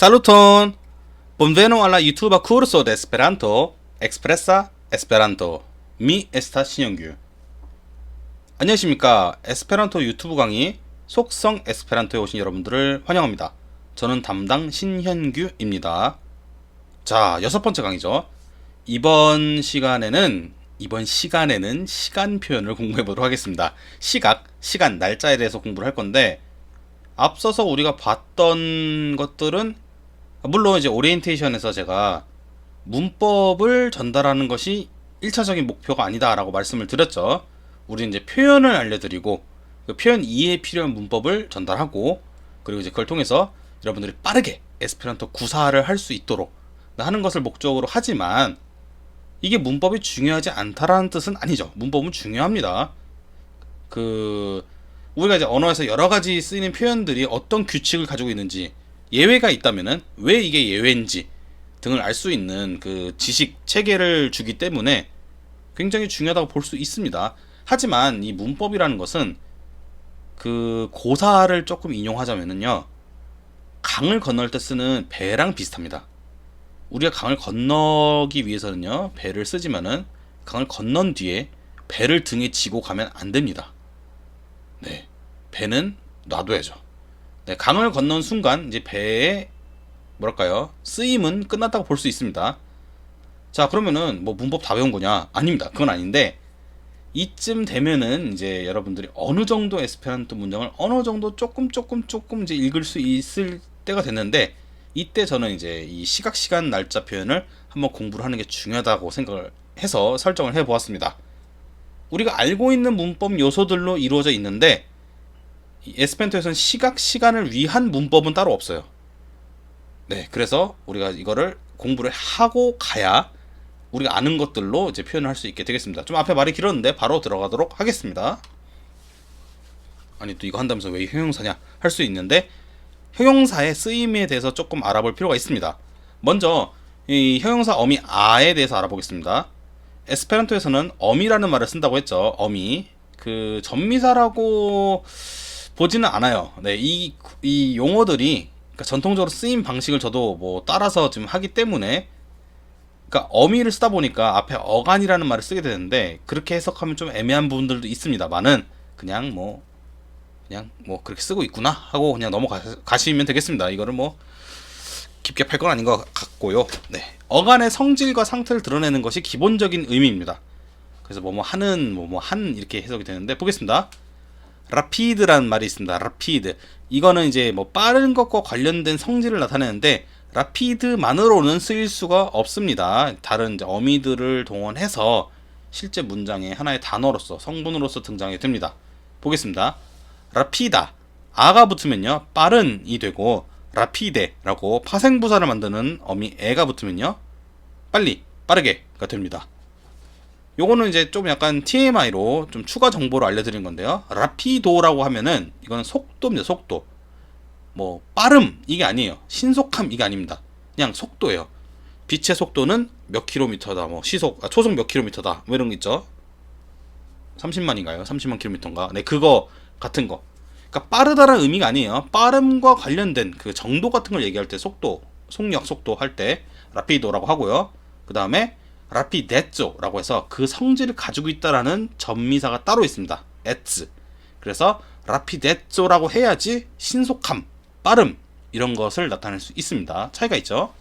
Saluton! Bonveno alla YouTuba curso de Esperanto, Expressa Esperanto. Mi estas 신영규. 안녕하십니까. 에스페란토 유튜브 강의 속성 에스페란토에 오신 여러분들을 환영합니다. 저는 담당 신현규입니다. 자, 6번째 강의죠. 이번 시간에는 시간 표현을 공부해 보도록 하겠습니다. 시간, 날짜에 대해서 공부를 할 건데, 앞서서 우리가 봤던 것들은 물론 이제 오리엔테이션에서 제가 문법을 전달하는 것이 1차적인 목표가 아니다라고 말씀을 드렸죠. 우리는 이제 표현을 알려드리고 그 표현 이해에 필요한 문법을 전달하고, 그리고 이제 그걸 통해서 여러분들이 빠르게 에스페란토 구사를 할 수 있도록 하는 것을 목적으로 하지만, 이게 문법이 중요하지 않다라는 뜻은 아니죠. 문법은 중요합니다. 우리가 이제 언어에서 여러 가지 쓰이는 표현들이 어떤 규칙을 가지고 있는지, 예외가 있다면은 왜 이게 예외인지 등을 알 수 있는 그 지식 체계를 주기 때문에 굉장히 중요하다고 볼 수 있습니다. 하지만 이 문법이라는 것은 그 고사를 조금 인용하자면은요, 강을 건널 때 쓰는 배랑 비슷합니다. 우리가 강을 건너기 위해서는요, 배를 쓰지만은 강을 건넌 뒤에 배를 등에 지고 가면 안 됩니다. 네, 배는 놔둬야죠. 네, 강을 건넌 순간 이제 배의 쓰임은 끝났다고 볼 수 있습니다. 자, 그러면은 뭐 문법 다 배운 거냐? 아닙니다. 그건 아닌데, 이쯤 되면은 이제 여러분들이 어느 정도 에스페란토 문장을 어느 정도 조금 이제 읽을 수 있을 때가 됐는데, 이때 저는 이제 이 시간, 날짜 표현을 한번 공부를 하는 게 중요하다고 생각을 해서 설정을 해 보았습니다. 우리가 알고 있는 문법 요소들로 이루어져 있는데, 이 에스페란토에서는 시간을 위한 문법은 따로 없어요. 네, 그래서 우리가 이거를 공부를 하고 가야 우리가 아는 것들로 이제 표현을 할 수 있게 되겠습니다. 좀 앞에 말이 길었는데 바로 들어가도록 하겠습니다. 아니, 또 이거 한다면서 왜 형용사냐 할 수 있는데, 형용사의 쓰임에 대해서 조금 알아볼 필요가 있습니다. 먼저 이 형용사 어미 아에 대해서 알아보겠습니다. 에스페란토에서는 어미라는 말을 쓴다고 했죠. 어미. 그 전미사라고 보지는 않아요. 네, 이 용어들이 그러니까 전통적으로 쓰임 방식을 저도 뭐 따라서 지금 하기 때문에, 그러니까 어미를 쓰다 보니까 앞에 어간이라는 말을 쓰게 되는데, 그렇게 해석하면 좀 애매한 부분들도 있습니다만은 그냥 뭐 그렇게 쓰고 있구나 하고 그냥 넘어가시면 되겠습니다. 이거를 뭐 깊게 팔 건 아닌 것 같고요. 네, 어간의 성질과 상태를 드러내는 것이 기본적인 의미입니다. 그래서 한 이렇게 해석이 되는데, 보겠습니다. 라피드라는 말이 있습니다. 라피드. 이거는 이제 뭐 빠른 것과 관련된 성질을 나타내는데, 라피드만으로는 쓰일 수가 없습니다. 다른 이제 어미들을 동원해서 실제 문장의 하나의 단어로서, 성분으로서 등장이 됩니다. 보겠습니다. 라피다. 아가 붙으면요, 빠른이 되고, 라피데라고 파생부사를 만드는 어미 에가 붙으면요, 빨리, 빠르게가 됩니다. 요거는 이제 좀 약간 TMI로 좀 추가 정보를 알려드린 건데요. 라피도라고 하면은 이거는 속도입니다. 속도. 뭐 빠름 이게 아니에요. 신속함 이게 아닙니다. 그냥 속도예요. 빛의 속도는 몇 킬로미터다. 뭐 초속 몇 킬로미터다. 뭐 이런 거 있죠. 30만인가요? 30만 킬로미터인가? 네, 그거 같은 거. 그러니까 빠르다라는 의미가 아니에요. 빠름과 관련된 그 정도 같은 걸 얘기할 때 속력 속도 할 때 라피도라고 하고요. 그 다음에 라피데조라고 해서 그 성질을 가지고 있다라는 전미사가 따로 있습니다. 에츠. 그래서 라피데조라고 해야지 신속함, 빠름 이런 것을 나타낼 수 있습니다. 차이가 있죠.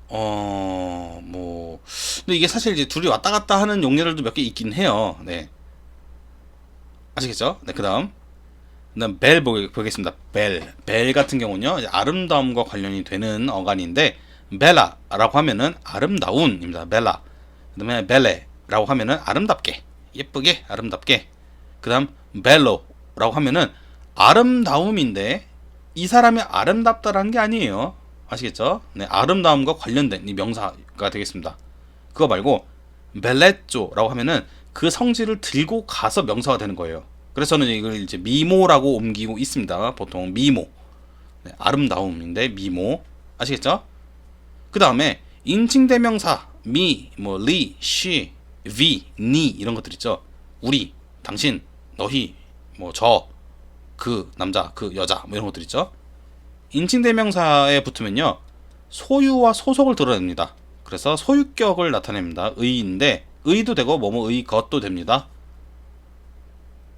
근데 이게 사실 이제 둘이 왔다 갔다 하는 용례들도 몇 개 있긴 해요. 네. 아시겠죠? 네, 그다음 벨 보겠습니다. 벨 같은 경우는요, 아름다움과 관련이 되는 어간인데, 벨라라고 하면은 아름다운입니다. 벨라. 그다음에 벨레라고 하면은 아름답게, 예쁘게, 아름답게. 그다음 벨로라고 하면은 아름다움인데 이 사람이 아름답다라는 게 아니에요. 아시겠죠? 네, 아름다움과 관련된 이 명사가 되겠습니다. 그거 말고 벨레조라고 하면은 그 성질을 들고 가서 명사가 되는 거예요. 그래서 저는 이걸 이제 미모라고 옮기고 있습니다. 보통 미모. 네, 아름다움인데 미모. 아시겠죠? 그 다음에 인칭대명사 미, 뭐 리, 쉬, 위, 니 이런 것들 있죠. 우리, 당신, 너희, 뭐 저, 그 남자, 그 여자 뭐 이런 것들 있죠. 인칭대명사에 붙으면요 소유와 소속을 드러냅니다. 그래서 소유격을 나타냅니다. 의인데 의도 되고 뭐뭐의 것도 됩니다.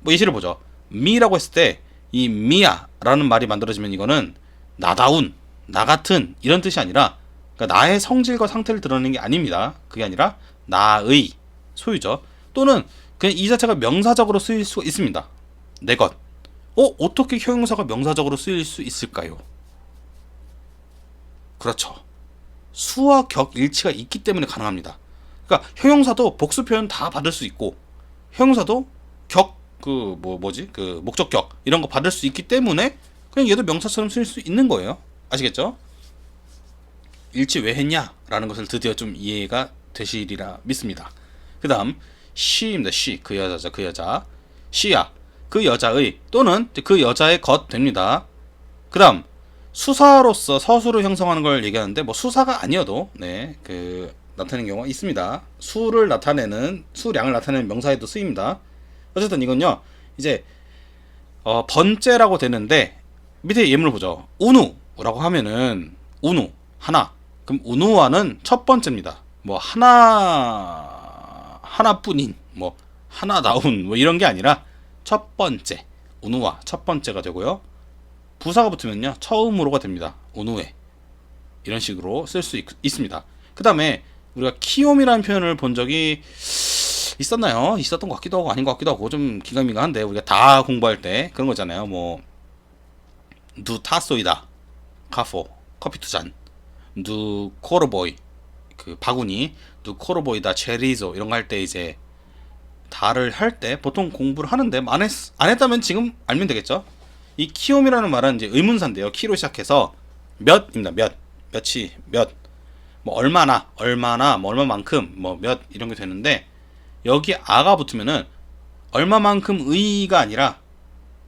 뭐 예시를 보죠. 미라고 했을 때 이 미야라는 말이 만들어지면 이거는 나다운, 나 같은 이런 뜻이 아니라 그러니까 나의 성질과 상태를 드러내는 게 아닙니다. 그게 아니라 나의 소유죠. 또는 그냥 이 자체가 명사적으로 쓰일 수 있습니다. 내 것. 어떻게 형용사가 명사적으로 쓰일 수 있을까요? 그렇죠. 수와 격 일치가 있기 때문에 가능합니다. 그러니까 형용사도 복수 표현 다 받을 수 있고 형용사도 격 그 목적격 이런 거 받을 수 있기 때문에 그냥 얘도 명사처럼 쓸 수 있는 거예요. 아시겠죠? 일치 왜 했냐라는 것을 드디어 좀 이해가 되시리라 믿습니다. 그 다음 she입니다. she 그 여자죠. 그 여자 she야 그 여자의 또는 그 여자의 것 됩니다. 그 다음 수사로서 서술을 형성하는 걸 얘기하는데 뭐 수사가 아니어도 나타내는 경우가 있습니다. 수량을 나타내는 명사에도 쓰입니다. 어쨌든 이건요 이제 번째라고 되는데 밑에 예문을 보죠. 운우라고 하면은 운우 하나 그럼 운우와는 첫 번째입니다. 뭐 하나뿐인 뭐 하나다운 뭐 이런 게 아니라 첫 번째 운우와 첫 번째가 되고요. 부사가 붙으면요 처음으로가 됩니다. 운우에 이런 식으로 쓸 수 있습니다. 그 다음에 우리가 키옴이라는 표현을 본 적이 있었나요? 있었던 것 같기도 하고 아닌 것 같기도 하고 좀 기가미가한데 우리가 다 공부할 때 그런 거잖아요. 뭐 누 타소이다 카포 커피 두 잔, 누 코르보이 그 바구니, 누 코르보이다 체리조 이런 거 할 때 이제 다를 할 때 보통 공부를 하는데 안 했다면 지금 알면 되겠죠. 이 키옴이라는 말은 이제 의문사인데요. 키로 시작해서 몇입니다. 몇이 뭐 얼마나 뭐 얼마만큼 뭐 몇 이런 게 되는데 여기 아가 붙으면은 얼마만큼의가 아니라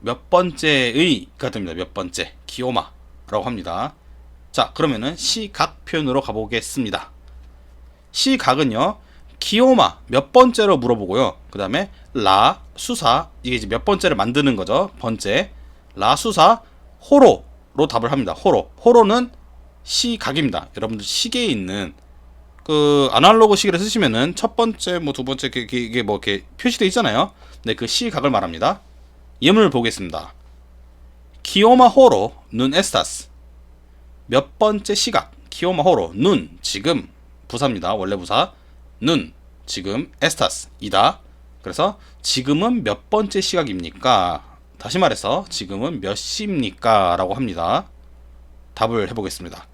몇 번째의가 됩니다. 몇 번째 기오마라고 합니다. 자 그러면은 시각 표현으로 가보겠습니다. 시각은요 기오마 몇 번째로 물어보고요. 그 다음에 라 수사 이게 이제 몇 번째를 만드는 거죠. 번째 라 수사 호로로 답을 합니다. 호로는 시각입니다. 여러분들 시계에 있는 그 아날로그 시계를 쓰시면은 첫 번째 뭐 두 번째 이게 뭐 이렇게 표시되어 있잖아요. 네, 그 시각을 말합니다. 예문을 보겠습니다. 키오마 호로 눈 에스타스 몇 번째 시각 키오마 호로 눈 지금 부사입니다. 원래 부사 눈 지금 에스타스 이다. 그래서 지금은 몇 번째 시각입니까? 다시 말해서 지금은 몇 시입니까? 라고 합니다. 답을 해보겠습니다.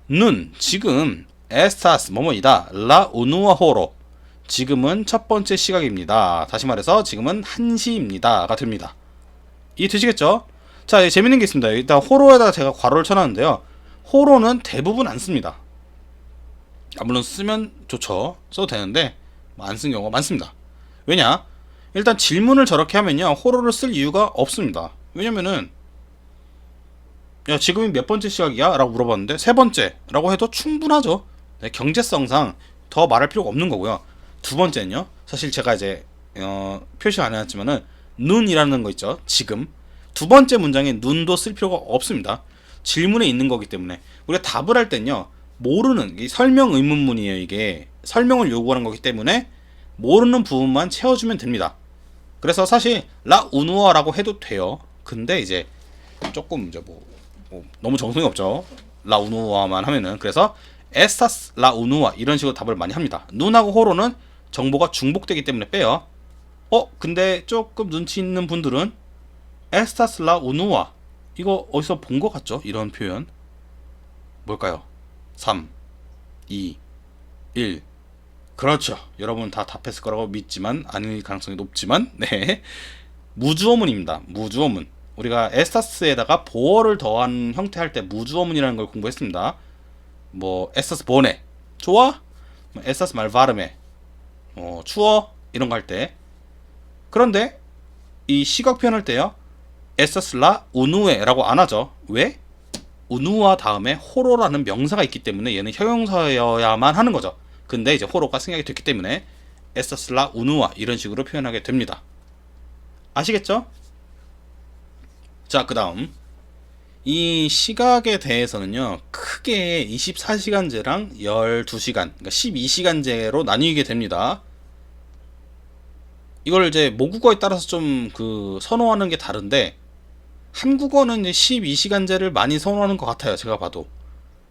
눈 지금 에스타스 뭐뭐이다 라 우누아 호로 지금은 첫 번째 시각입니다. 다시 말해서 지금은 1시입니다 가 됩니다. 이해되시겠죠? 자 재밌는 게 있습니다. 일단 호로에다가 제가 괄호를 쳐놨는데요. 호로는 대부분 안 씁니다. 물론 쓰면 좋죠. 써도 되는데 안 쓴 경우가 많습니다. 왜냐? 일단 질문을 저렇게 하면요 호로를 쓸 이유가 없습니다. 왜냐면은 야 지금이 몇 번째 시각이야? 라고 물어봤는데 세 번째 라고 해도 충분하죠. 네, 경제성상 더 말할 필요가 없는 거고요. 두 번째는요 사실 제가 이제 표시 안 해놨지만은 눈이라는 거 있죠. 지금 두 번째 문장에 눈도 쓸 필요가 없습니다. 질문에 있는 거기 때문에 우리가 답을 할 땐요 모르는 이 설명 의문문이에요. 이게 설명을 요구하는 거기 때문에 모르는 부분만 채워주면 됩니다. 그래서 사실 라 우누어라고 해도 돼요. 근데 이제 조금 이제 뭐 너무 정성이 없죠. 라 우누어만 하면은. 그래서 에스타스 라 우누아 이런 식으로 답을 많이 합니다. 눈하고 호로는 정보가 중복되기 때문에 빼요. 근데 조금 눈치 있는 분들은 에스타스 라 우누아 이거 어디서 본 것 같죠? 이런 표현 뭘까요? 3 2 1 그렇죠. 여러분 다 답했을 거라고 믿지만 아닐 가능성이 높지만 네 무주어문입니다. 무주어문 우리가 에스타스에다가 보어를 더한 형태 할 때 무주어문이라는 걸 공부했습니다. 뭐 에스타스 보네 좋아? 에스타스 말바르메 추워? 이런 거 할 때. 그런데 이 시각 표현할 때요 에스타스 라 우누에라고 안 하죠. 왜? 우누아 다음에 호로라는 명사가 있기 때문에 얘는 형용사여야만 하는 거죠. 근데 이제 호로가 생략이 됐기 때문에 에스타스 라 우누아 이런 식으로 표현하게 됩니다. 아시겠죠? 자 그 다음 이 시각에 대해서는요, 크게 24시간제랑 12시간, 그러니까 12시간제로 나뉘게 됩니다. 이걸 이제 모국어에 따라서 좀 선호하는 게 다른데, 한국어는 이제 12시간제를 많이 선호하는 것 같아요, 제가 봐도.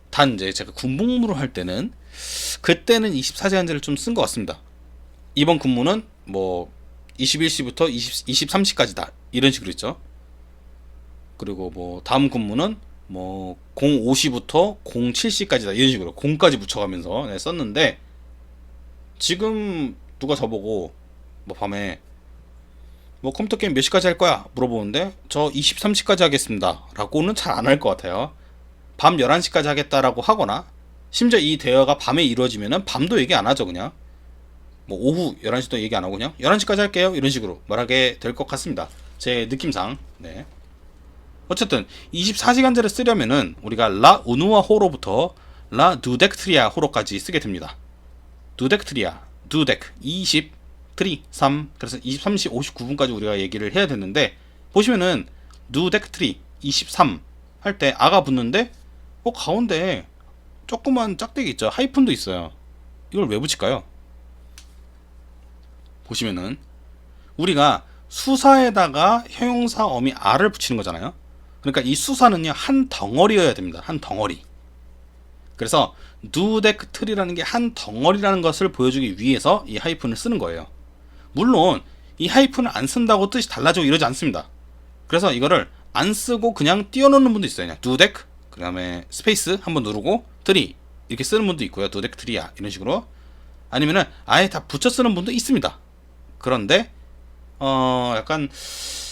단 이제 제가 군복무를 할 때는, 그때는 24시간제를 좀 쓴 것 같습니다. 이번 근무는 뭐 21시부터 23시까지다 이런 식으로 있죠. 그리고 뭐 다음 근무는 뭐 05시부터 07시까지다 이런 식으로 0까지 붙여가면서 썼는데, 지금 누가 저보고 뭐 밤에 뭐 컴퓨터 게임 몇 시까지 할 거야 물어보는데, 저 23시까지 하겠습니다 라고는 잘 안 할 것 같아요. 밤 11시까지 하겠다라고 하거나, 심지어 이 대화가 밤에 이루어지면은 밤도 얘기 안 하죠. 그냥 뭐 오후 11시도 얘기 안 하고 그냥 11시까지 할게요 이런 식으로 말하게 될 것 같습니다, 제 느낌상. 네. 어쨌든 24시간제를 쓰려면은 우리가 라 우누아 호로부터 라 두덱트리아 호로까지 쓰게 됩니다. 두덱트리아, 두덱 20, 트리 3, 그래서 23시 59분까지 우리가 얘기를 해야 되는데, 보시면은 두덱트리 23 할 때 아가 붙는데 가운데 조그만 짝대기 있죠. 하이픈도 있어요. 이걸 왜 붙일까요? 보시면은 우리가 수사에다가 형용사 어미 r을 붙이는 거잖아요. 그러니까 이 수사는요, 한 덩어리여야 됩니다. 한 덩어리. 그래서 두덱트리라는 게 한 덩어리라는 것을 보여주기 위해서 이 하이픈을 쓰는 거예요. 물론 이 하이픈을 안 쓴다고 뜻이 달라지고 이러지 않습니다. 그래서 이거를 안 쓰고 그냥 띄워놓는 분도 있어요. 그냥 두덱, 그 다음에 스페이스 한번 누르고 트리 이렇게 쓰는 분도 있고요. 두덱트리야 이런 식으로. 아니면은 아예 다 붙여 쓰는 분도 있습니다. 그런데 약간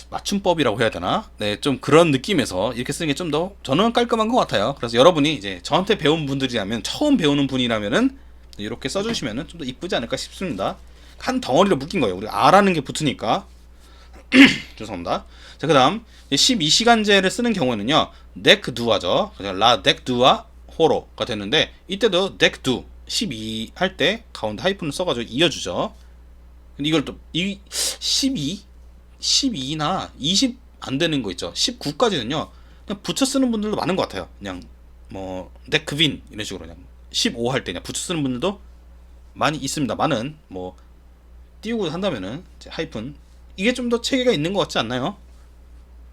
맞춤법이라고 해야 되나? 네, 좀 그런 느낌에서 이렇게 쓰는 게 좀 더 저는 깔끔한 것 같아요. 그래서 여러분이 이제 저한테 배운 분들이라면, 처음 배우는 분이라면은 이렇게 써주시면은 좀 더 이쁘지 않을까 싶습니다. 한 덩어리로 묶인 거예요. 우리가 R라는 게 붙으니까. 죄송합니다. 자, 그 다음 12시간제를 쓰는 경우에는요, 넥두아죠. 라 넥두아 호로가 되는데, 이때도 넥두 12 할 때 가운데 하이픈을 써가지고 이어주죠. 근데 이걸 또 12나 20 안 되는 거 있죠. 19까지는요 그냥 붙여 쓰는 분들도 많은 것 같아요. 그냥 뭐 넥그빈 이런 식으로 그냥 15 할 때 그냥 붙여 쓰는 분들도 많이 있습니다. 많은 뭐 띄우고 한다면은 이제 하이픈, 이게 좀 더 체계가 있는 것 같지 않나요?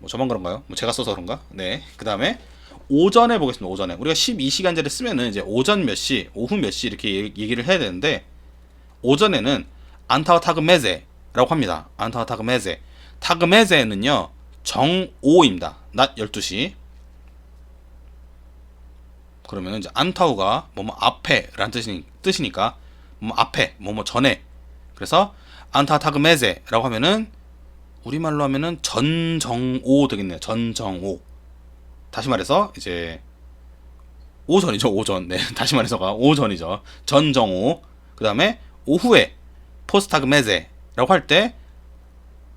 뭐 저만 그런가요? 뭐 제가 써서 그런가? 네. 그 다음에 오전에 보겠습니다. 오전에 우리가 12시간제를 쓰면은 이제 오전 몇 시, 오후 몇 시 이렇게 얘기를 해야 되는데, 오전에는 안타와 타그메제라고 합니다. 안타와 타그메제. 타그메제는요 정오입니다. 낮 12시. 그러면 이제 안타우가 뭐뭐 앞에라는 뜻이니까 뭐 앞에 뭐뭐 전에. 그래서 안타 타그메제라고 하면은 우리말로 하면은 전정오 되겠네요. 전정오. 다시 말해서 이제 오전이죠. 오전. 네. 다시 말해서가 오전이죠. 전정오. 그 다음에 오후에 포스타그메제라고 할 때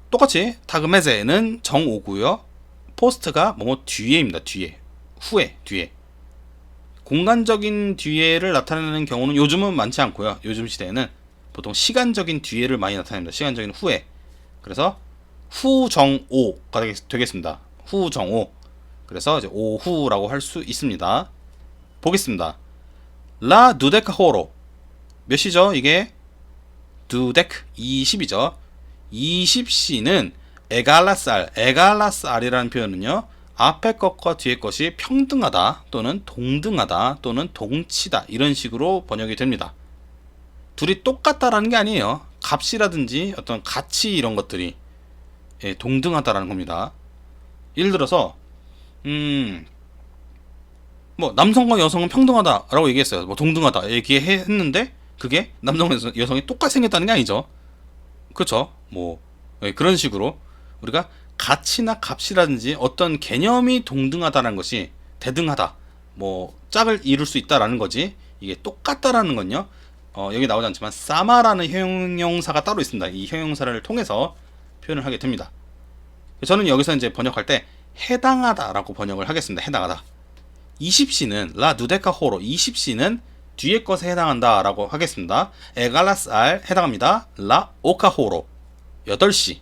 똑같이 타그메제는 정오고요. 포스트가 뭐뭐 뒤에입니다. 뒤에. 후에. 뒤에. 공간적인 뒤에를 나타내는 경우는 요즘은 많지 않고요. 요즘 시대에는 보통 시간적인 뒤에를 많이 나타냅니다. 시간적인 후에. 그래서 후정오가 되겠습니다. 후정오. 그래서 이제 오후라고 할 수 있습니다. 보겠습니다. 라 누데카 호로. 몇 시죠? 이게 두덱 20이죠. 20시는 에갈라쌀, 에갈라쌀이라는 표현은요, 앞에 것과 뒤에 것이 평등하다 또는 동등하다 또는 동치다 이런 식으로 번역이 됩니다. 둘이 똑같다라는 게 아니에요. 값이라든지 어떤 가치 이런 것들이 동등하다라는 겁니다. 예를 들어서 뭐 남성과 여성은 평등하다라고 얘기했어요. 뭐 동등하다 얘기했는데 그게 남성과 여성이 똑같이 생겼다는 게 아니죠. 그렇죠. 뭐 그런 식으로 우리가 가치나 값이라든지 어떤 개념이 동등하다는 것이 대등하다, 뭐 짝을 이룰 수 있다라는 거지, 이게 똑같다라는 건요, 여기 나오지 않지만 사마라는 형용사가 따로 있습니다. 이 형용사를 통해서 표현을 하게 됩니다. 저는 여기서 이제 번역할 때 해당하다라고 번역을 하겠습니다. 해당하다. 20시는 라 누데카 호로, 20시는 뒤에 것에 해당한다 라고 하겠습니다. 에갈라스알 해당합니다. 라 오카호로 8시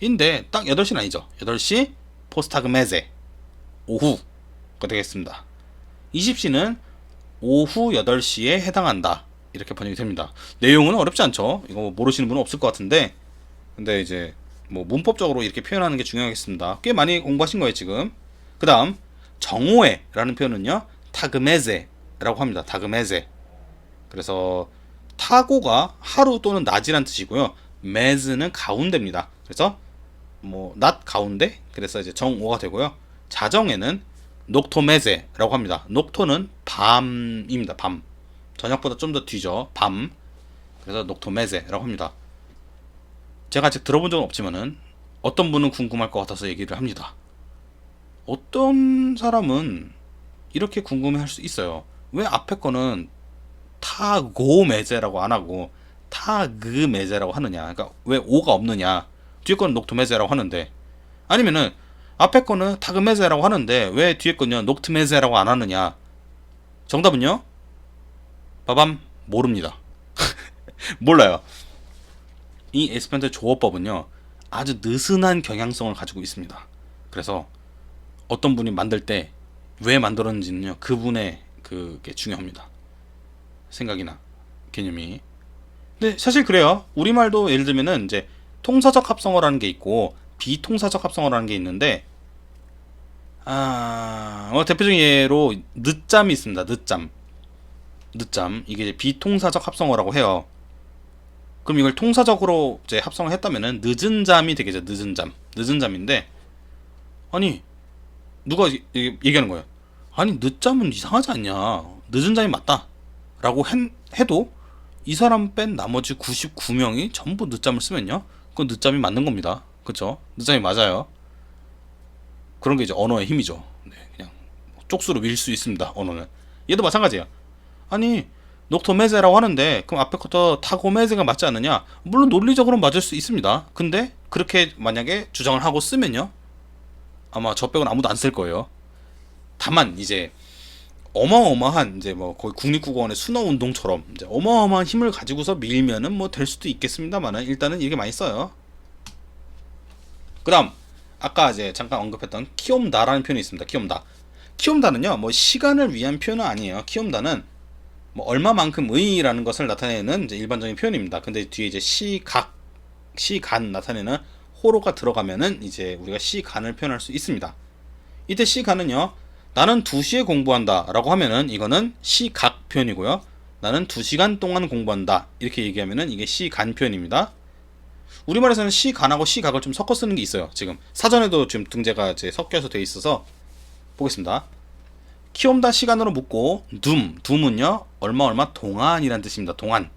인데 딱 8시는 아니죠. 8시 포스타그메제 오후가 되겠습니다. 20시는 오후 8시에 해당한다. 이렇게 번역이 됩니다. 내용은 어렵지 않죠? 이거 모르시는 분은 없을 것 같은데, 근데 이제 뭐 문법적으로 이렇게 표현하는 게 중요하겠습니다. 꽤 많이 공부하신 거예요, 지금. 그 다음, 정오에라는 표현은요, 타그메제라고 합니다. 타그메제. 그래서 타고가 하루 또는 낮이란 뜻이고요. 메즈는 가운데입니다. 그래서 뭐 낮 가운데, 그래서 이제 정오가 되고요. 자정에는 녹토메제라고 합니다. 녹토는 밤입니다. 밤. 저녁보다 좀 더 뒤죠. 밤. 그래서 녹토메제라고 합니다. 제가 아직 들어본 적은 없지만은 어떤 분은 궁금할 것 같아서 얘기를 합니다. 어떤 사람은 이렇게 궁금해할 수 있어요. 왜 앞에 거는 타고메제라고 안 하고 타그메제라고 하느냐? 그러니까 왜 오가 없느냐? 뒤에 거는 녹토메제라고 하는데, 아니면은 앞에 거는 타그메제라고 하는데 왜 뒤에 거는 녹트메제라고 안 하느냐? 정답은요? 빠밤, 모릅니다. 몰라요. 이 에스페란토 조어법은요, 아주 느슨한 경향성을 가지고 있습니다. 그래서 어떤 분이 만들 때 왜 만들었는지는요, 그분의 그게 중요합니다. 생각이나 개념이. 근데 사실 그래요. 우리말도 예를 들면은 이제 통사적 합성어라는 게 있고 비통사적 합성어라는 게 있는데, 대표적인 예로 늦잠이 있습니다. 늦잠. 이게 이제 비통사적 합성어라고 해요. 그럼 이걸 통사적으로 이제 합성을 했다면은 늦은 잠이 되겠죠. 늦은 잠인데, 아니 누가 얘기하는 거예요. 아니 늦잠은 이상하지 않냐. 늦은 잠이 맞다. 라고 해도 이 사람 뺀 나머지 99명이 전부 늦잠을 쓰면요, 그건 늦잠이 맞는 겁니다. 그쵸? 늦잠이 맞아요. 그런 게 이제 언어의 힘이죠. 네, 그냥 쪽수로 밀 수 있습니다. 언어는. 얘도 마찬가지예요. 아니 녹토메제라고 하는데 그럼 앞에 것도 타고메제가 맞지 않느냐? 물론 논리적으로는 맞을 수 있습니다. 근데 그렇게 만약에 주장을 하고 쓰면요, 아마 저 빼고는 아무도 안 쓸 거예요. 다만 이제 어마어마한 이제 뭐 거의 국립국어원의 순어운동처럼 이제 어마어마한 힘을 가지고서 밀면은 뭐 될 수도 있겠습니다만은 일단은 이렇게 많이 써요. 그다음 아까 이제 잠깐 언급했던 키움다라는 표현이 있습니다. 키움다는요, 뭐 시간을 위한 표현은 아니에요. 키움다는 뭐 얼마만큼의라는 것을 나타내는 이제 일반적인 표현입니다. 근데 뒤에 이제 시간 나타내는 호로가 들어가면은 이제 우리가 시간을 표현할 수 있습니다. 이때 시간은요, 나는 2시에 공부한다 라고 하면은 이거는 시각 표현이고요. 나는 2시간 동안 공부한다 이렇게 얘기하면은 이게 시간 표현입니다. 우리말에서는 시간하고 시각을 좀 섞어 쓰는 게 있어요. 지금 사전에도 지금 등재가 이제 섞여서 돼 있어서 보겠습니다. 키움다 시간으로 묶고 둠은요 얼마 동안이란 뜻입니다. 동안.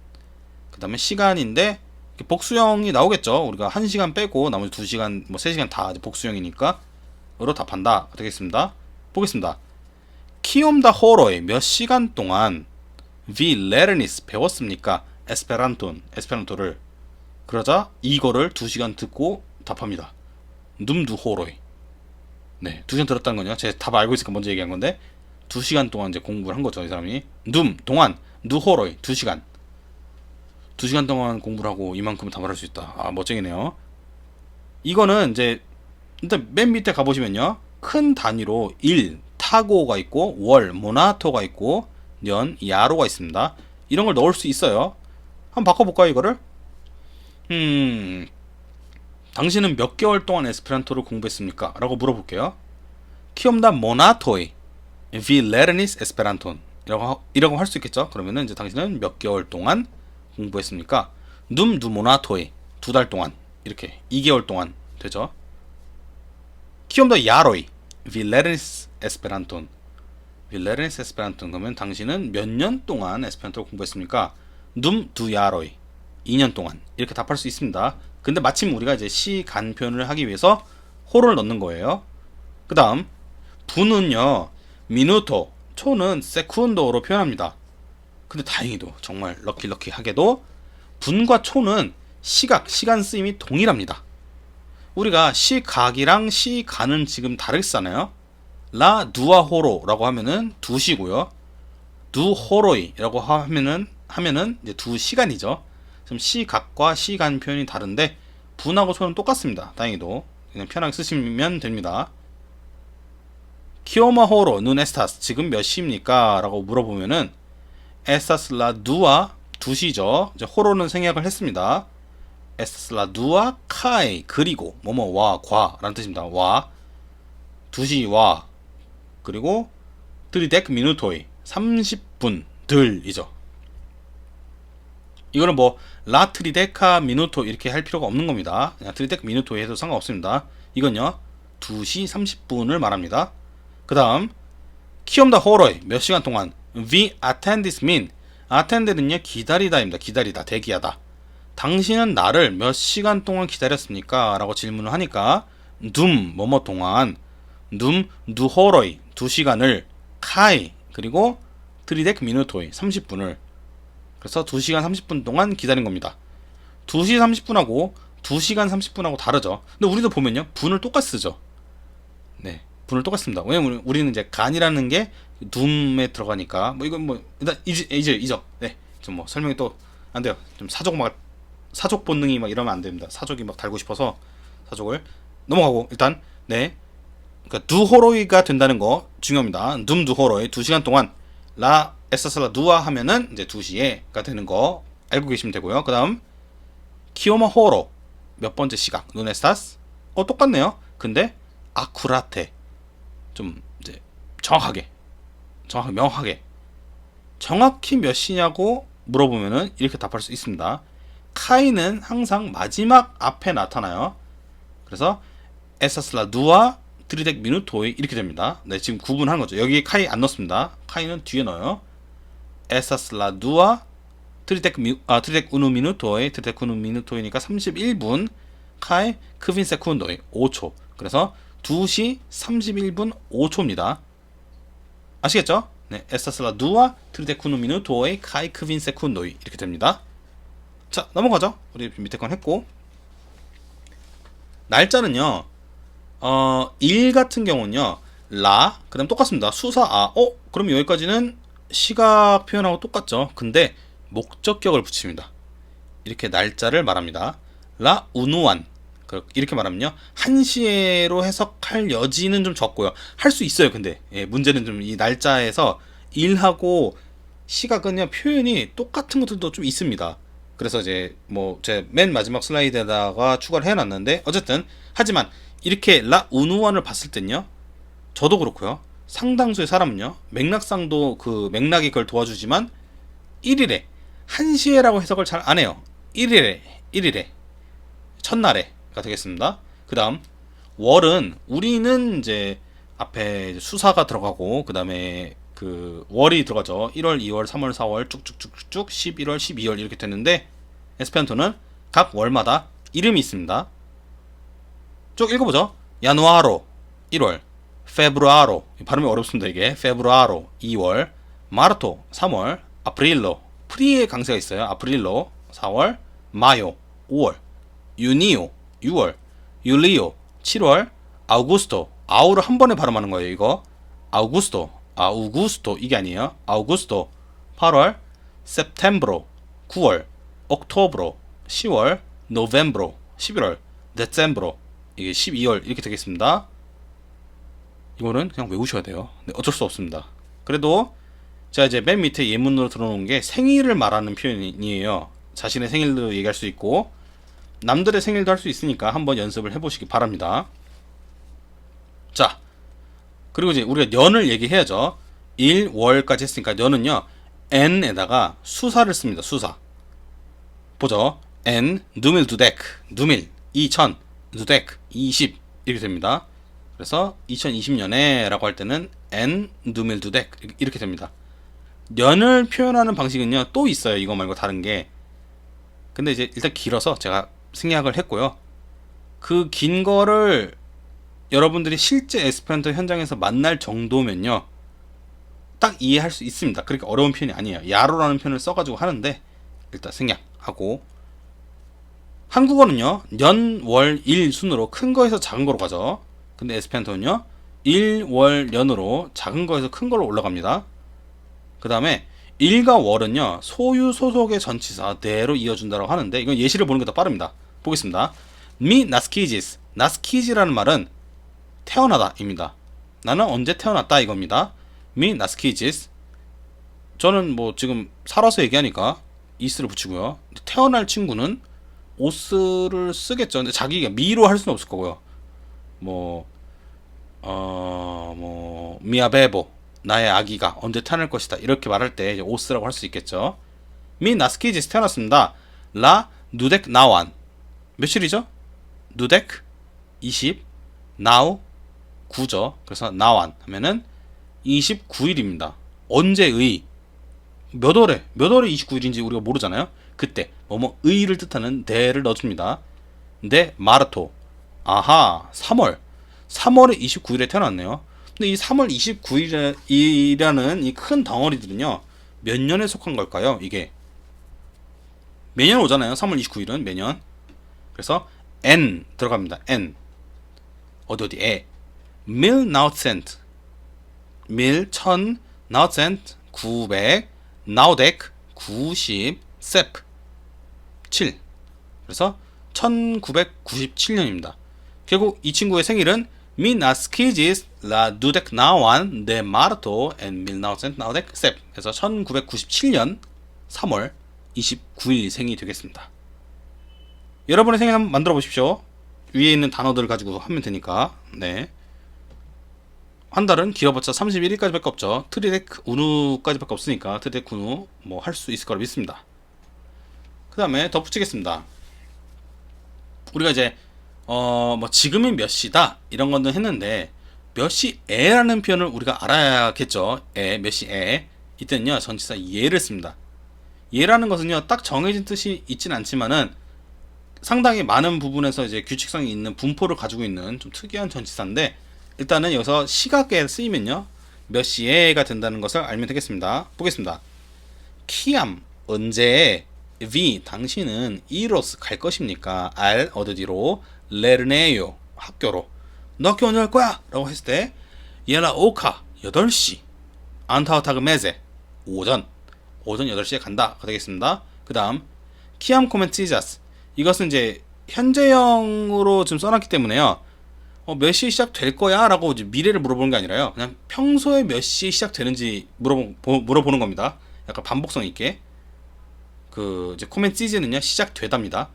그 다음에 시간인데 복수형이 나오겠죠. 우리가 1시간 빼고 나머지 2시간 뭐 3시간 다 복수형이니까 으로 답한다 되겠습니다. 보겠습니다. 키움다 호로에 몇 시간 동안 vi lernis 배웠습니까? 에스페란토를. 그러자 이거를 2시간 듣고 답합니다. 눔두 호로에. 네, 2시간 들었다는 거냐? 제가 답 알고 있으니까 먼저 얘기한 건데 2시간 동안 이제 공부를 한 거죠, 이 사람이. 동안, 누호로이 2시간. 2시간 동안 공부를 하고 이만큼 답을 할 수 있다. 멋쟁이네요. 이거는 이제 일단 맨 밑에 가보시면요, 큰 단위로 일, 타고가 있고 월, 모나토가 있고 년, 야로가 있습니다. 이런 걸 넣을 수 있어요. 한번 바꿔볼까요, 이거를? 당신은 몇 개월 동안 에스페란토를 공부했습니까? 라고 물어볼게요. 키움다 모나토이 vi lernis esperanton 이라고 할 수 있겠죠. 그러면은 이제 당신은 몇 개월 동안 공부했습니까? 두 모나토이 2달 동안, 이렇게 2개월 동안 되죠. 키움다 야로이 vi lernis esperanton 그러면 당신은 몇 년 동안 에스페란토를 공부했습니까? 두 야로이 2년 동안, 이렇게 답할 수 있습니다. 근데 마침 우리가 이제 시간 표현을 하기 위해서 호를 넣는 거예요. 그 다음 분은요, 미누토, 초는 세쿤도로 표현합니다. 근데 다행히도 정말 럭키하게도 분과 초는 시간 쓰임이 동일합니다. 우리가 시각이랑 시간은 지금 다르잖아요. 라 두아호로라고 하면은 2시고요. 두호로이라고 하면은 이제 2시간이죠. 지금 시각과 시간 표현이 다른데 분하고 초는 똑같습니다. 다행히도 그냥 편하게 쓰시면 됩니다. 키오마호로 눈 에스타스 지금 몇 시입니까? 라고 물어보면은 에스타스 라 누아 2시죠. 이제 호로는 생략을 했습니다. 에스타스 라 누아 카이 그리고 뭐뭐와 과라는 뜻입니다. 와 2시 와 그리고 트리데크 미누토이 30분 들이죠. 이거는 뭐 라트리데카 미누토 이렇게 할 필요가 없는 겁니다. 그냥 트리데크 미누토이 해도 상관없습니다. 이건요 2시 30분을 말합니다. 그 다음 키엄다 호로이 몇 시간 동안 We attend this mean attend는요 기다리다입니다. 기다리다 대기하다. 당신은 나를 몇 시간 동안 기다렸습니까? 라고 질문을 하니까 둠 뭐뭐 동안 둠 누호로이 2시간을 카이 그리고 트리데크 미누토이 30분을 그래서 2시간 30분 동안 기다린 겁니다. 2시 30분하고 2시간 30분하고 다르죠. 근데 우리도 보면요 분을 똑같이 쓰죠. 네, 분을 똑같이 씁니다. 왜냐면 우리는 이제 간이라는 게 둠에 들어가니까 뭐 이건 뭐 일단 이죠. 네, 좀 뭐 설명이 또 안 돼요. 좀 사족 본능이 막 이러면 안 됩니다. 사족이 막 달고 싶어서 사족을 넘어가고 일단 네, 그러니까 두호로이가 된다는 거 중요합니다. 둠 두호로이 2시간 동안 라 에스타슬라 누아 하면은 이제 2시에가 되는 거 알고 계시면 되고요. 그 다음 키오마 호로 몇 번째 시각 누네스타스 똑같네요. 근데 아쿠라테 좀 이제 정확하게 명확하게 정확히 몇 시냐고 물어보면은 이렇게 답할 수 있습니다. 카이는 항상 마지막 앞에 나타나요. 그래서 에스타슬라 누아 트리덱 미누토이 이렇게 됩니다. 네, 지금 구분한 거죠. 여기 카이 안 넣습니다. 카이는 뒤에 넣어요. 에스타슬라 누아 트리덱 우누 미누토이 트리덱 우누 미누토이니까 31분 카이 크빈 세쿤도이 5초. 그래서 2시 31분 5초입니다. 아시겠죠? 네, 에스타슬라 누아 트리덱 우누 미누토이 카이 크빈 세쿤도이 이렇게 됩니다. 자, 넘어가죠. 우리 밑에 건 했고 날짜는요. 일 같은 경우는요. 라 그다음 똑같습니다. 수사 그럼 여기까지는 시각 표현하고 똑같죠. 근데 목적격을 붙입니다. 이렇게 날짜를 말합니다. 라 우누안 이렇게 말하면요 1시에로 해석할 여지는 좀 적고요. 할 수 있어요. 근데 문제는 좀 이 날짜에서 일하고 시각은요 표현이 똑같은 것들도 좀 있습니다. 그래서 이제 뭐 제 맨 마지막 슬라이드에다가 추가를 해놨는데 어쨌든 하지만 이렇게 라 우누안을 봤을 땐요 저도 그렇고요 상당수의 사람은요 맥락상도 그 맥락이 그걸 도와주지만 1일에 1시에라고 해석을 잘 안 해요. 1일에 첫날에가 되겠습니다. 그 다음 월은 우리는 이제 앞에 수사가 들어가고 그 다음에 그 월이 들어가죠. 1월 2월 3월 4월 쭉쭉쭉쭉 11월 12월 이렇게 됐는데 에스페란토는 각 월마다 이름이 있습니다. 쭉 읽어보죠. 야누아로 1월, 페브루아로 발음이 어렵습니다. 이게 페브루아로 2월, 마르토 3월, 아프릴로 프리의 강세가 있어요. 아프릴로 4월, 마요 5월, 유니오 6월, 율리오 7월, 아우구스토 아우를 한 번에 발음하는 거예요. 이거 아우구스토 이게 아니에요. 아우구스토 8월, 세프템브로 9월, 옥토브로 10월, 노벤브로 11월, 데셈브로 이게 12월 이렇게 되겠습니다. 이거는 그냥 외우셔야 돼요. 네, 어쩔 수 없습니다. 그래도 제가 이제 맨 밑에 예문으로 들어놓은 게 생일을 말하는 표현이에요. 자신의 생일도 얘기할 수 있고 남들의 생일도 할 수 있으니까 한번 연습을 해보시기 바랍니다. 자, 그리고 이제 우리가 년을 얘기해야죠. 1, 월까지 했으니까 년은요 n에다가 수사를 씁니다. 수사 보죠. n 누밀 두데크 누밀 2000 누데크 20 이렇게 됩니다. 그래서 2020년에 라고 할 때는 n 누밀 두데크 이렇게 됩니다. 년을 표현하는 방식은요 또 있어요. 이거 말고 다른 게. 근데 이제 일단 길어서 제가 생략을 했고요. 그 긴 거를 여러분들이 실제 에스페란토 현장에서 만날 정도면요 딱 이해할 수 있습니다. 그렇게 어려운 표현이 아니에요. 야로라는 표현을 써가지고 하는데 일단 생략하고 한국어는요 년, 월, 일 순으로 큰 거에서 작은 거로 가죠. 근데 에스페란토는요 1, 월, 년으로 작은 거에서 큰 거로 올라갑니다. 그 다음에 일과 월은요 소유 소속의 전치사 대로 이어준다고 하는데 이건 예시를 보는 게 더 빠릅니다. 보겠습니다. 미 나스키지스 나스키지라는 말은 태어나다 입니다. 나는 언제 태어났다 이겁니다. 미 나스키지스. 저는 뭐 지금 살아서 얘기하니까 이스를 붙이고요. 태어날 친구는 오스를 쓰겠죠. 근데 자기가 미로 할 수는 없을 거고요. 뭐 미아베보, 나의 아기가 언제 태어날 것이다 이렇게 말할 때 이제 오스라고 할 수 있겠죠. 미 나스키지스 태어났습니다. 라 누덱 나완. 며칠이죠? 누덱 20, 나우 9죠. 그래서 나완 하면은 29일입니다. 언제의, 몇 월에 29일인지 우리가 모르잖아요. 그때 의를 뜻하는 대를 넣어줍니다. 네 마르토. 아하, 3월에 29일에 태어났네요. 근데 이 3월 29일이라는 이 큰 덩어리들은요, 몇 년에 속한 걸까요? 이게 매년 오잖아요. 3월 29일은 매년. 그래서 N 들어갑니다. N 어디에 밀나우센트, 밀 1000, 나우센트 900, 나우덱 90, 세프 7. 그래서 1997년입니다. 결국 이 친구의 생일은 미나스키지스 라 누덱 나완 데 마르토 앤 밀나우센트 나우덱 세프. 그래서 1997년 3월 29일 생이 되겠습니다. 여러분의 생일 한번 만들어 보십시오. 위에 있는 단어들을 가지고 하면 되니까. 네. 한 달은 길어봤자 31일까지 밖에 없죠. 트리덱 우누까지 밖에 없으니까 트리덱 우누 뭐 할 수 있을 거라 믿습니다. 그 다음에 덧붙이겠습니다. 우리가 이제 뭐 지금이 몇 시다 이런 거는 했는데, 몇 시에라는 표현을 우리가 알아야겠죠. 몇 시에. 이때는요 전치사 예를 씁니다. 예라는 것은요 딱 정해진 뜻이 있진 않지만은 상당히 많은 부분에서 이제 규칙성이 있는 분포를 가지고 있는 좀 특이한 전치사인데, 일단은 여기서 시각에 쓰이면요 몇 시에가 된다는 것을 알면 되겠습니다. 보겠습니다. 키암 언제, V 당신은 이로스 갈 것입니까? 알 어디로, 레르네요 학교로. 너 학교 언제 갈 거야? 라고 했을 때 예라 오카 8시, 안타우타그 메제 오전 8시에 간다 가 되겠습니다. 그 다음 키암 코멘티자스, 이것은 이제 현재형으로 지금 써놨기 때문에요 몇 시에 시작될 거야? 라고 이제 미래를 물어보는 게 아니라요 그냥 평소에 몇 시에 시작되는지 물어보는 겁니다. 약간 반복성 있게. 그 이제 코멘시즈는요 시작되답니다.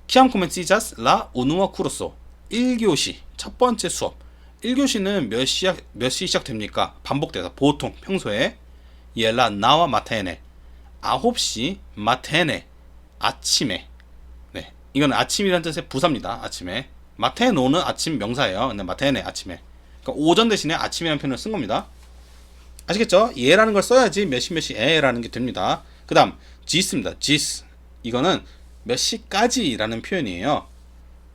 키암 코멘시자스 라 우누와 쿠로소 1교시 첫 번째 수업. 1교시는 몇 시 시작됩니까? 반복돼서 보통 평소에 예라 나와 마테네 9시 마테네 아침에. 네, 이건 아침이라는 뜻의 부사입니다. 아침에. 마테노는 아침 명사예요. 근데 마테네 아침에. 그러니까 오전 대신에 아침이라는 표현을 쓴 겁니다. 아시겠죠? 예라는 걸 써야지 몇 시에라는 게 됩니다. 그 다음 지스입니다. 지스. 이거는 몇 시까지라는 표현이에요.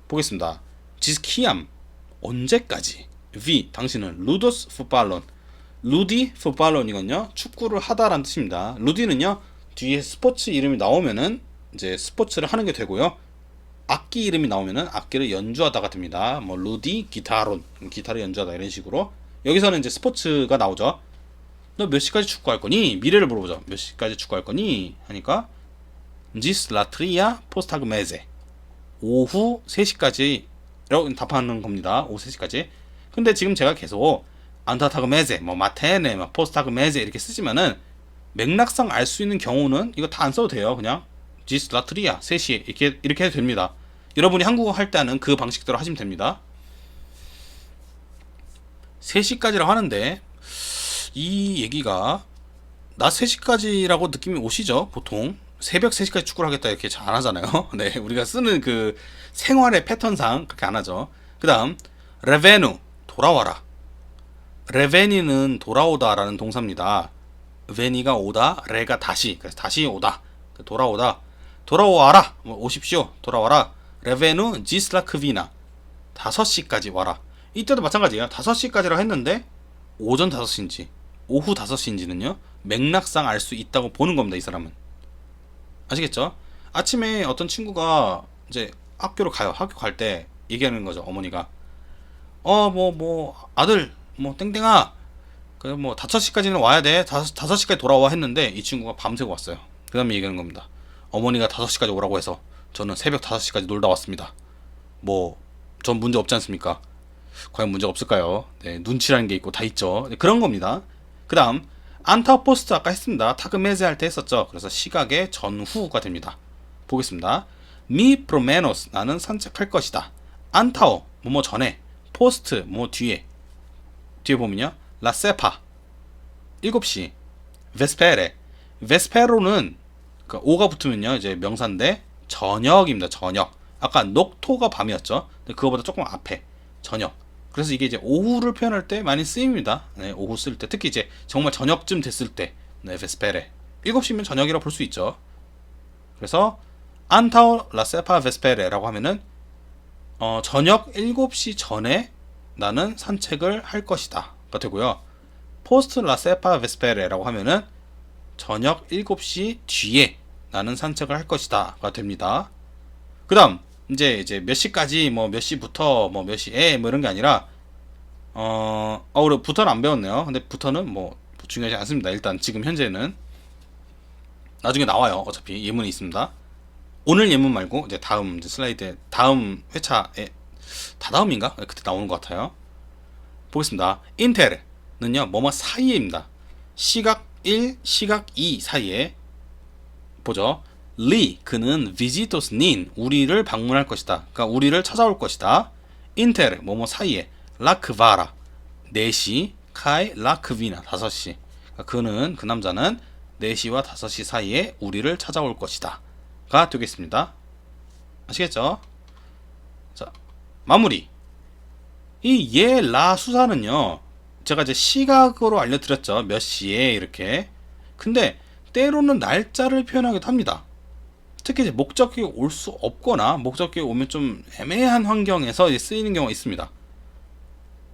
보겠습니다. 지스 키암 언제까지. V 당신은 루도스 풋발론. 루디 풋발론 이건요 축구를 하다라는 뜻입니다. 루디는요 뒤에 스포츠 이름이 나오면은 이제 스포츠를 하는 게 되고요. 악기 이름이 나오면은 악기를 연주하다가 됩니다. 뭐 루디 기타론 기타를 연주하다 이런 식으로. 여기서는 이제 스포츠가 나오죠. 너 몇 시까지 축구할 거니? 미래를 물어보죠. 몇 시까지 축구할 거니? 하니까 지스 라트리아 포스타그 메제 오후 3시까지 라고 답하는 겁니다. 오후 3시까지. 근데 지금 제가 계속 안타타그 메제 뭐 마테네 뭐 포스타그 메제 이렇게 쓰지만은 맥락상 알 수 있는 경우는 이거 다 안 써도 돼요. 그냥 지스 라트리아 3시 이렇게 해도 됩니다. 여러분이 한국어 할 때는 그 방식대로 하시면 됩니다. 3시까지라고 하는데 이 얘기가 낮 3시까지라고 느낌이 오시죠? 보통 새벽 3시까지 축구를 하겠다 이렇게 잘 안 하잖아요. 네, 우리가 쓰는 그 생활의 패턴상 그렇게 안 하죠. 그 다음 레베누 돌아와라. 레베니는 돌아오다라는 동사입니다. 베니가 오다, 레가 다시. 그래서 다시 오다. 돌아오다. 돌아와라. 오십시오. 돌아와라. 레베누 지슬라크비나. 5시까지 와라. 이때도 마찬가지예요. 5시까지라고 했는데 오전 5시인지 오후 5시인지는요 맥락상 알 수 있다고 보는 겁니다. 이 사람은. 아시겠죠? 아침에 어떤 친구가 이제 학교로 가요. 학교 갈 때 얘기하는 거죠. 어머니가 아들 땡땡아 그 5시까지는 와야 돼. 5시까지 돌아와 했는데 이 친구가 밤새고 왔어요. 그 다음에 얘기하는 겁니다. 어머니가 5시까지 오라고 해서 저는 새벽 5시까지 놀다 왔습니다. 전 문제 없지 않습니까? 과연 문제가 없을까요? 네, 눈치라는 게 있고 다 있죠. 네, 그런 겁니다. 그 다음 안타오 포스트 아까 했습니다. 타그메제 할 때 했었죠. 그래서 시각의 전후가 됩니다. 보겠습니다. 미 프로메노스 나는 산책할 것이다. 안타오 뭐뭐 전에, 포스트 뭐 뒤에 보면요. 라세파 7시, 베스페레 베스페로는 그러니까 오가 붙으면요 이제 명사인데 저녁입니다. 저녁. 아까 녹토가 밤이었죠. 근데 그거보다 조금 앞에 저녁. 그래서 이게 이제 오후를 표현할 때 많이 쓰입니다. 네, 오후 쓸 때 특히 이제 정말 저녁쯤 됐을 때, 네, 베스페레 7시면 저녁이라 볼 수 있죠. 그래서 안타오 라세파 베스페레라고 하면은 저녁 7시 전에 나는 산책을 할 것이다가 되고요. 포스트 라세파 베스페레라고 하면은 저녁 7시 뒤에 나는 산책을 할 것이다가 됩니다. 그다음 이제 몇 시까지 뭐 몇 시부터 뭐 몇 시에 뭐 이런 게 아니라 우리 부터는 안 배웠네요. 근데 부터는 뭐 중요하지 않습니다. 일단 지금 현재는 나중에 나와요. 어차피 예문이 있습니다. 오늘 예문 말고 이제 다음 이제 슬라이드에 다음 회차에 다다음인가? 그때 나오는 것 같아요. 보겠습니다. 인테르는요 뭐뭐 사이에입니다. 시각 1, 시각 2 사이에 보죠. 리 그는 비지토스 닌 우리를 방문할 것이다. 그러니까 우리를 찾아올 것이다. 인테르 뭐뭐 사이에 라크바라 4시 카이 라크비나 5시 그는 그 남자는 4시와 5시 사이에 우리를 찾아올 것이다 가 되겠습니다. 아시겠죠? 자 마무리. 이 예 라 수사는요 제가 이제 시각으로 알려드렸죠. 몇 시에 이렇게. 근데 때로는 날짜를 표현하기도 합니다. 특히 이제 목적격이 올 수 없거나 목적격이 오면 좀 애매한 환경에서 쓰이는 경우가 있습니다.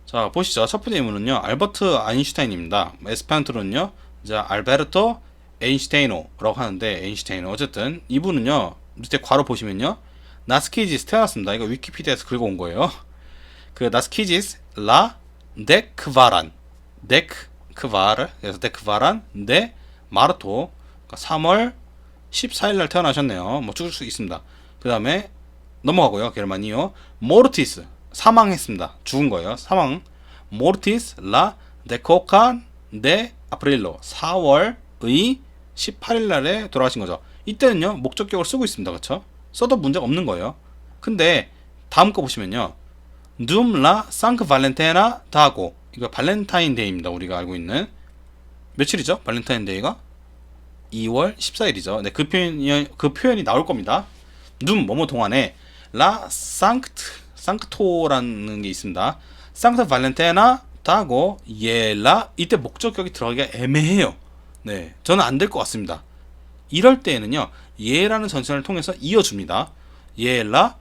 자 보시죠. 첫 번째 예문은요 알버트 아인슈타인입니다. 에스페란토로는요 이제 알베르토 에인슈테이노라고 하는데 에인슈테이노 어쨌든 이분은요 밑에 괄호 보시면요 나스키지스 태어났습니다. 이거 위키피디아에서 긁어온 거예요. 그 나스키지스 라 데크바란 데크바르 그래서 데크바란 네 마르토 그러니까 3월 14일날 태어나셨네요. 뭐 쭉쭉 있습니다. 그 다음에 넘어가고요. 게르마니오 모르티스 사망했습니다. 죽은 거예요. 사망 모르티스 라 데코칸 데 아프릴로 4월의 18일날에 돌아가신 거죠. 이때는요 목적격을 쓰고 있습니다. 그렇죠? 써도 문제가 없는 거예요. 근데 다음 거 보시면요 둠라 상크 발렌테나 다고 이거 발렌타인데이입니다. 우리가 알고 있는 며칠이죠? 발렌타인데이가 2월 14일이죠. 네, 그 표현이 나올 겁니다. 눔 뭐뭐 동안에 라 상크토라는 게 있습니다. 상크 발렌테나 다고 예라 이때 목적격이 들어가기가 애매해요. 네, 저는 안 될 것 같습니다. 이럴 때에는요 예라는 전치사를 통해서 이어줍니다. 예라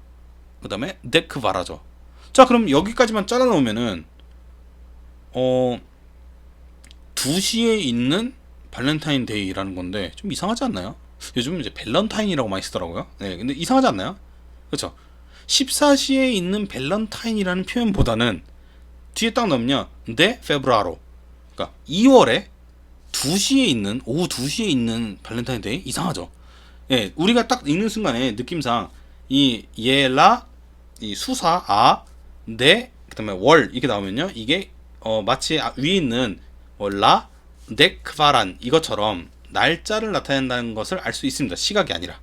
그 다음에 데크바라죠. 자 그럼 여기까지만 잘라놓으면은 2시에 있는 발렌타인데이라는 건데 좀 이상하지 않나요? 요즘은 이제 밸런타인이라고 많이 쓰더라고요. 네, 근데 이상하지 않나요? 그렇죠? 14시에 있는 밸런타인이라는 표현보다는 뒤에 딱 넣으면 데 페브라로 그러니까 2월에 2시에 있는 오후 2시에 있는 발렌타인데이 이상하죠? 예, 우리가 딱 읽는 순간에 느낌상 이 예라 이 수사 네 그다음에 월 이렇게 나오면요 이게 마치 위에 있는 라 데크바란 이것처럼 날짜를 나타낸다는 것을 알 수 있습니다. 시각이 아니라.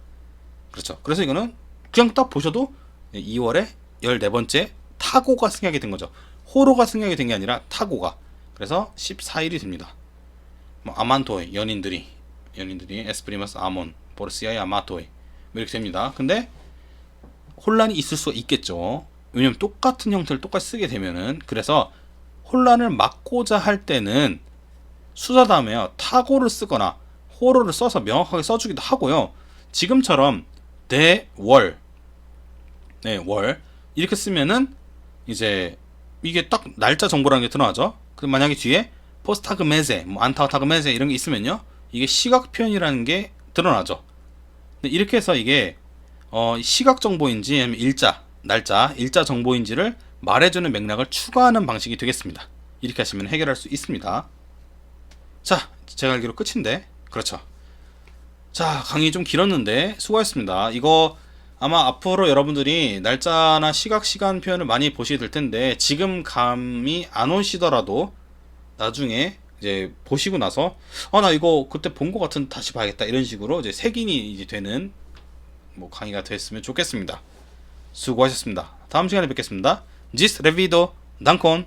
그렇죠. 그래서 이거는 그냥 딱 보셔도 2월에 14번째 타고가 생략이 된 거죠. 호로가 생략이 된 게 아니라 타고가. 그래서 14일이 됩니다. 뭐 아만토이 연인들이 에스프리마스 아몬 보르시아의 아마토이 이렇게 됩니다. 근데 혼란이 있을 수 있겠죠. 왜냐면 똑같은 형태를 똑같이 쓰게 되면은. 그래서 혼란을 막고자 할 때는 수사 다음에요 타고를 쓰거나 호로를 써서 명확하게 써주기도 하고요. 지금처럼 대월 월 이렇게 쓰면은 이제 이게 딱 날짜 정보라는 게 드러나죠. 그럼 만약에 뒤에 포스타그메제 뭐 안타타그메제 이런 게 있으면요 이게 시각 표현이라는 게 드러나죠. 근데 이렇게 해서 이게 시각 정보인지 아니면 일자 정보인지를 말해주는 맥락을 추가하는 방식이 되겠습니다. 이렇게 하시면 해결할 수 있습니다. 자, 제가 알기로 끝인데 그렇죠. 자, 강의 좀 길었는데 수고하셨습니다. 이거 아마 앞으로 여러분들이 날짜나 시각 시간 표현을 많이 보시게 될 텐데 지금 감이 안 오시더라도 나중에 이제 보시고 나서 나 이거 그때 본 것 같은 다시 봐야겠다 이런 식으로 이제 색인이 이제 되는 뭐 강의가 됐으면 좋겠습니다. 수고하셨습니다. 다음 시간에 뵙겠습니다. 지스 레비도 단콘